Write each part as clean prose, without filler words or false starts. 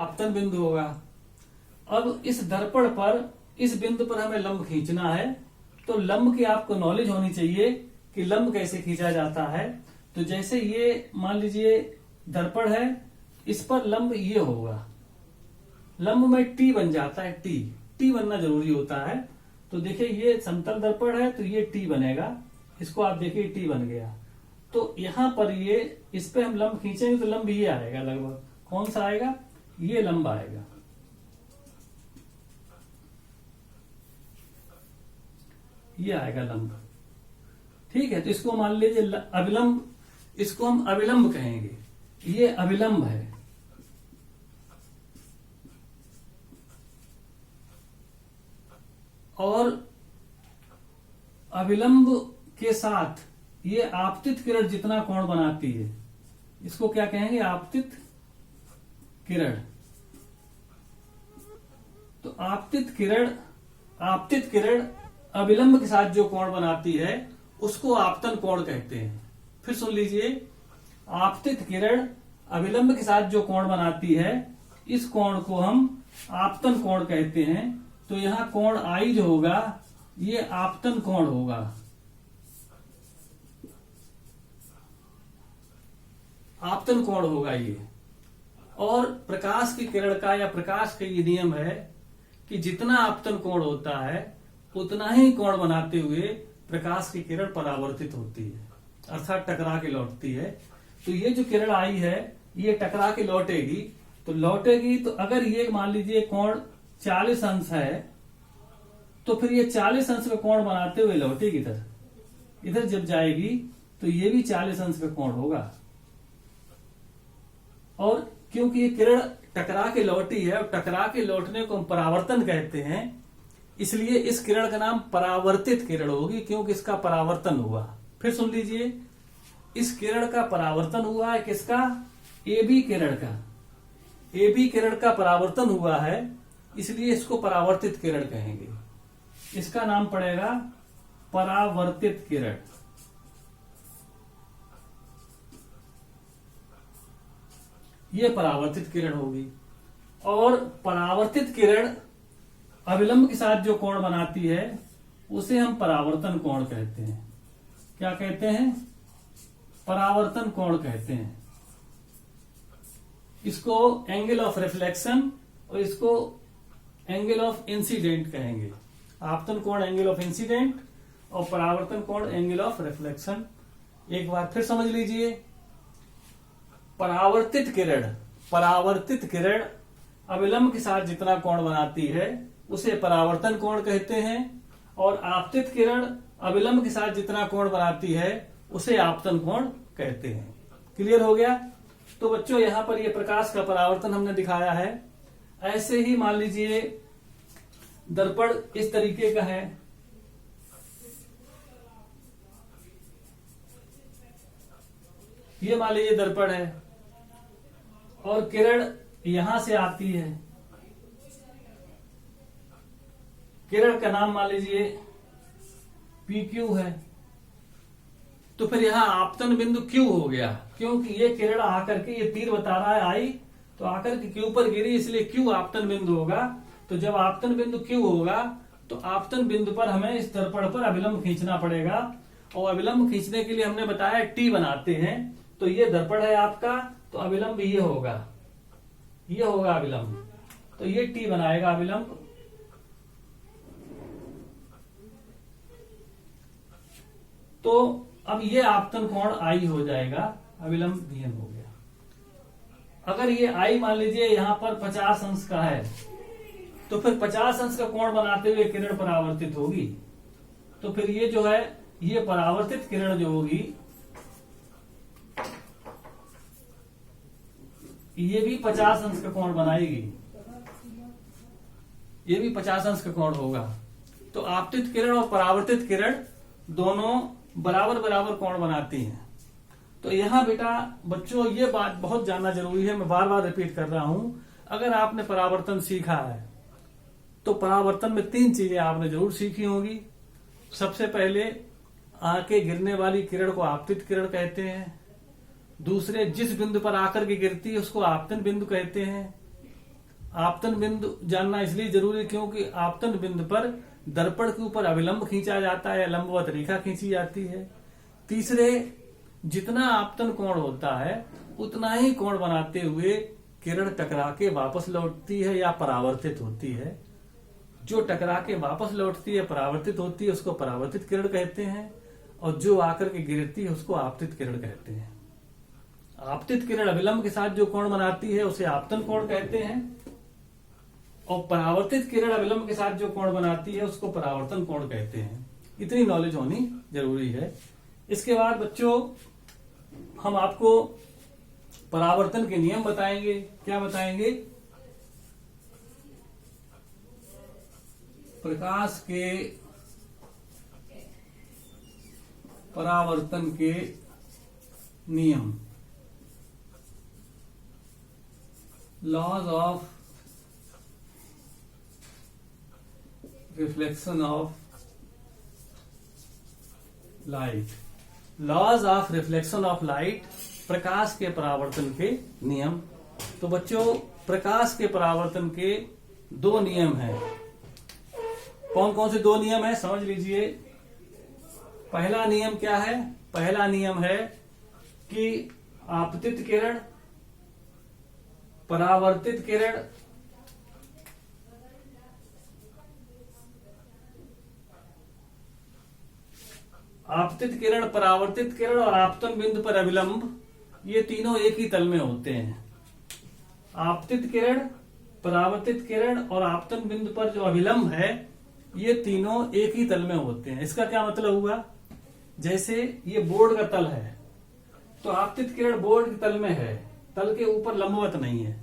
आपतन बिंदु होगा। अब इस दर्पण पर इस बिंदु पर हमें लंब खींचना है, तो लंब की आपको नॉलेज होनी चाहिए कि लंब कैसे खींचा जाता है। तो जैसे ये मान लीजिए दर्पण है, इस पर लंब ये होगा, लंब में टी बन जाता है, टी बनना जरूरी होता है। तो देखिए ये समतल दर्पण है तो ये टी बनेगा, इसको आप देखिए टी बन गया। तो यहां पर ये इस पे हम लंब खींचेंगे तो लंब ये आएगा, लगभग कौन सा आएगा, ये लंब आएगा, ये आएगा लंब। ठीक है, तो इसको मान लीजिए अविलंब, इसको हम अविलंब कहेंगे, ये अविलंब है। और अविलंब के साथ ये आपतित किरण जितना कोण बनाती है, इसको क्या कहेंगे, आपतित किरण। तो आपतित किरण अविलंब के साथ जो कोण बनाती है उसको आपतन कोण कहते हैं। फिर सुन लीजिए, आपतित किरण अविलंब के साथ जो कोण बनाती है, इस कोण को हम आपतन कोण कहते हैं। तो यहां कोण आई जो होगा ये आपतन कोण होगा। आपतन कोण होगा ये। और प्रकाश की किरण का या प्रकाश का ये नियम है कि जितना आपतन कोण होता है उतना ही कोण बनाते हुए प्रकाश की किरण परावर्तित होती है, अर्थात टकरा के लौटती है। तो ये जो किरण आई है ये टकरा के लौटेगी, तो अगर ये मान लीजिए कोण 40 अंश है, तो फिर ये 40 अंश का कोण बनाते हुए लौटेगी इधर जब जाएगी तो ये भी 40 अंश का कोण होगा। और क्योंकि ये किरण टकरा के लौटी है और टकरा के लौटने को हम परावर्तन कहते हैं, इसलिए इस किरण का नाम परावर्तित किरण होगी, क्योंकि इसका परावर्तन हुआ। फिर सुन लीजिए, इस किरण का परावर्तन हुआ है, किसका, AB किरण का। AB किरण का परावर्तन हुआ है, इसलिए इसको परावर्तित किरण कहेंगे। इसका नाम पड़ेगा परावर्तित किरण। ये परावर्तित किरण होगी। और परावर्तित किरण अविलंब के साथ जो कोण बनाती है उसे हम परावर्तन कोण कहते हैं। क्या कहते हैं, परावर्तन कोण कहते हैं। इसको एंगल ऑफ रिफ्लेक्शन और इसको एंगल ऑफ इंसिडेंट कहेंगे। आपतन कोण एंगल ऑफ इंसिडेंट और परावर्तन कोण एंगल ऑफ रिफ्लेक्शन। एक बार फिर समझ लीजिए, परावर्तित किरण अविलंब के साथ जितना कोण बनाती है उसे परावर्तन कोण कहते हैं, और आपतित किरण अविलंब के साथ जितना कोण बनाती है उसे आपतन कोण कहते हैं। क्लियर हो गया। तो बच्चों यहां पर ये प्रकाश का परावर्तन हमने दिखाया है। ऐसे ही मान लीजिए दर्पण इस तरीके का है, ये मान लीजिए दर्पण है और किरण यहां से आती है, किरण का नाम मान लीजिए PQ है। तो फिर यहां आपतन बिंदु Q हो गया, क्योंकि ये किरण आकर के, ये तीर बता रहा है आई, तो आकर के Q पर गिरी, इसलिए Q आपतन बिंदु होगा। तो जब आपतन बिंदु Q होगा तो आपतन बिंदु पर हमें इस दर्पण पर अविलंब खींचना पड़ेगा, और अविलंब खींचने के लिए हमने बताया T बनाते हैं। तो ये दर्पण है आपका, तो अविलंब ये होगा अविलंब। तो ये T बनाएगा अविलंब। तो अब ये आपतन कोण I हो जाएगा, अविलंब DM हो गया। अगर ये I मान लीजिए यहां पर 50 अंश का है, तो फिर 50 अंश का कोण बनाते हुए किरण परावर्तित होगी। तो फिर ये जो है, ये परावर्तित किरण जो होगी ये भी 50 अंश का कोण बनाएगी, ये भी 50 अंश का कोण होगा। तो आपतित किरण और परावर्तित किरण दोनों बराबर बराबर कोण बनाती हैं। तो यहां बेटा बच्चों ये बात बहुत जानना जरूरी है, मैं बार बार रिपीट कर रहा हूं। अगर आपने परावर्तन सीखा है तो परावर्तन में 3 चीजें आपने जरूर सीखी होंगी। सबसे पहले आके गिरने वाली किरण को आपतित किरण कहते हैं। दूसरे, जिस बिंदु पर आकर के गिरती है उसको आपतन बिंदु कहते हैं। आपतन बिंदु जानना इसलिए जरूरी क्योंकि आपतन बिंदु पर दर्पण के ऊपर अविलंब खींचा जाता है या लंबवत रेखा खींची जाती है। तीसरे, जितना आपतन कोण होता है उतना ही कोण बनाते हुए किरण टकरा के वापस लौटती है या परावर्तित होती है। जो टकरा के वापस लौटती है, परावर्तित होती है, उसको परावर्तित किरण कहते हैं, और जो आकर के गिरती है उसको आपतित किरण कहते हैं। आपतित किरण अविलंब के साथ जो कोण बनाती है उसे आपतन कोण कहते हैं, और परावर्तित किरण अविलंब के साथ जो कोण बनाती है उसको परावर्तन कोण कहते हैं। इतनी नॉलेज होनी जरूरी है। इसके बाद बच्चों हम आपको परावर्तन के नियम बताएंगे। क्या बताएंगे? प्रकाश के परावर्तन के नियम, laws of reflection of light. Laws of reflection of light, प्रकाश के परावर्तन के नियम। तो बच्चों प्रकाश के परावर्तन के दो नियम हैं। कौन कौन से दो नियम हैं समझ लीजिए। पहला नियम क्या है? पहला नियम है कि आपतित किरण, परावर्तित किरण, आपतित किरण, परावर्तित किरण और आपतन बिंदु पर अविलंब, ये तीनों एक ही तल में होते हैं। आपतित किरण, परावर्तित किरण और आपतन बिंदु पर जो अविलंब है, ये तीनों एक ही तल में होते हैं। इसका क्या मतलब हुआ? जैसे ये बोर्ड का तल है, तो आपतित किरण बोर्ड के तल में है, तल के ऊपर लंबवत नहीं है।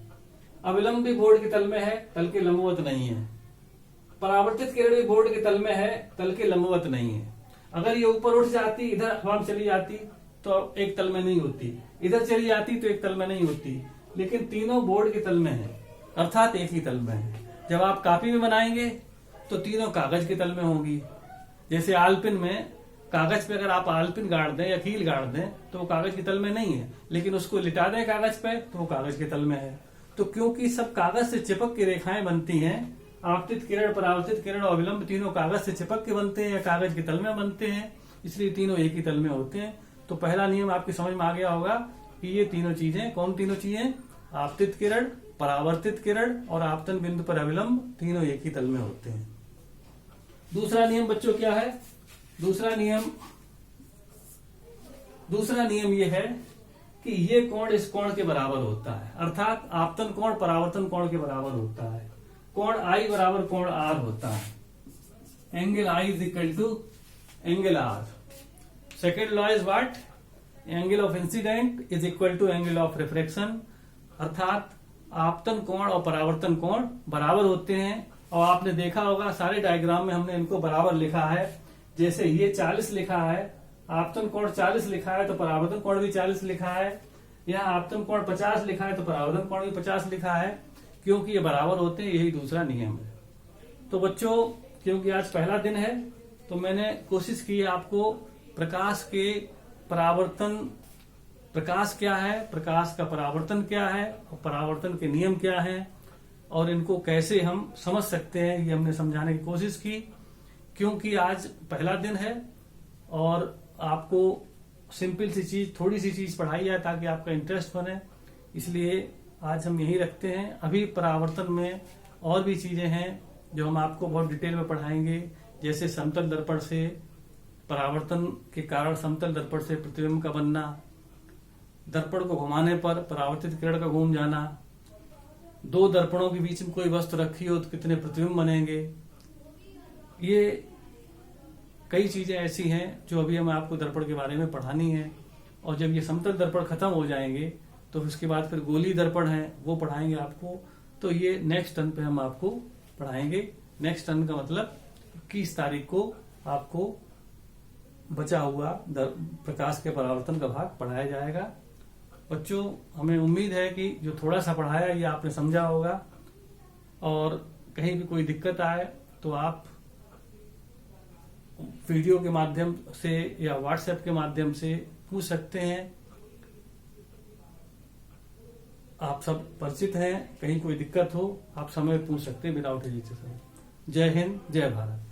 अविलंब भी बोर्ड के तल में है, तल के लंबवत नहीं है। परावर्तित किरण भी बोर्ड के तल में है, तल के लंबवत नहीं है। अगर ये ऊपर उठ जाती, इधर हवा में चली जाती तो एक तल में नहीं होती, इधर चली जाती तो एक तल में नहीं होती, लेकिन तीनों बोर्ड के तल में है, अर्थात एक ही तल में है। जब आप कॉपी में बनाएंगे तो तीनों कागज के तल में होंगी। जैसे आलपिन में कागज पे अगर आप आलपिन गाड़ दें या कील गाड़ दें तो वो कागज के तल में नहीं है, लेकिन उसको लिटा दें कागज पे तो वो कागज के तल में है। तो क्योंकि सब कागज से चिपक के रेखाएं बनती हैं, आपतित किरण, परावर्तित किरण और अविलंब तीनों कागज से चिपक के बनते हैं या कागज के तल में बनते हैं, इसलिए तीनों एक ही तल में होते हैं। तो पहला नियम आपकी समझ में आ गया होगा कि ये तीनों चीजें, कौन तीनों चीजें? आपतित किरण, परावर्तित किरण और आपतन बिंदु पर अविलंब तीनों एक ही तल में होते हैं। दूसरा नियम बच्चों क्या है? दूसरा नियम ये है कि ये कोण इस कोण के बराबर होता है, अर्थात आपतन कोण परावर्तन कोण के बराबर होता है। कोण I बराबर कोण R होता है। Angle I is equal to angle R। Second law is what? Angle of incident is equal to angle of refraction, अर्थात आपतन कोण और परावर्तन कोण बराबर होते हैं। और आपने देखा होगा सारे डायग्राम में हमने इनको बराबर लिखा है। जैसे ये 40 लिखा है, आपतन कोण 40 लिखा है तो परावर्तन कोण भी 40 लिखा है। यहाँ आपतन कोण 50 लिखा है तो परावर्तन कोण भी 50 लिखा है, क्योंकि ये बराबर होते हैं। यही दूसरा नियम है। तो बच्चों क्योंकि आज पहला दिन है तो मैंने कोशिश की है आपको प्रकाश के परावर्तन, प्रकाश क्या है, प्रकाश का परावर्तन क्या है और परावर्तन के नियम क्या है और इनको कैसे हम समझ सकते हैं, ये हमने समझाने की कोशिश की। क्योंकि आज पहला दिन है और आपको सिंपल सी चीज, थोड़ी सी चीज पढ़ाई जाए ताकि आपका इंटरेस्ट बने, इसलिए आज हम यही रखते हैं। अभी परावर्तन में और भी चीजें हैं जो हम आपको बहुत डिटेल में पढ़ाएंगे, जैसे समतल दर्पण से परावर्तन के कारण समतल दर्पण से प्रतिबिंब का बनना, दर्पण को घुमाने पर परावर्तित किरण का घूम जाना, दो दर्पणों के बीच में कोई वस्तु रखी हो तो कितने प्रतिबिंब बनेंगे। ये कई चीजें ऐसी हैं जो अभी हमें आपको दर्पण के बारे में पढ़ानी है। और जब ये समतल दर्पण खत्म हो जाएंगे तो उसके बाद फिर गोली दर्पण है वो पढ़ाएंगे आपको। तो ये नेक्स्ट टर्न पे हम आपको पढ़ाएंगे। नेक्स्ट टर्न का मतलब 21 तारीख को आपको बचा हुआ प्रकाश के परावर्तन का भाग पढ़ाया जाएगा। बच्चों हमें उम्मीद है कि जो थोड़ा सा पढ़ाया ये आपने समझा होगा, और कहीं भी कोई दिक्कत आए तो आप वीडियो के माध्यम से या व्हाट्सएप के माध्यम से पूछ सकते हैं। आप सब परिचित हैं। कहीं कोई दिक्कत हो आप समय पूछ सकते हैं विदाउट हेजिटेशन। जय हिंद, जय भारत।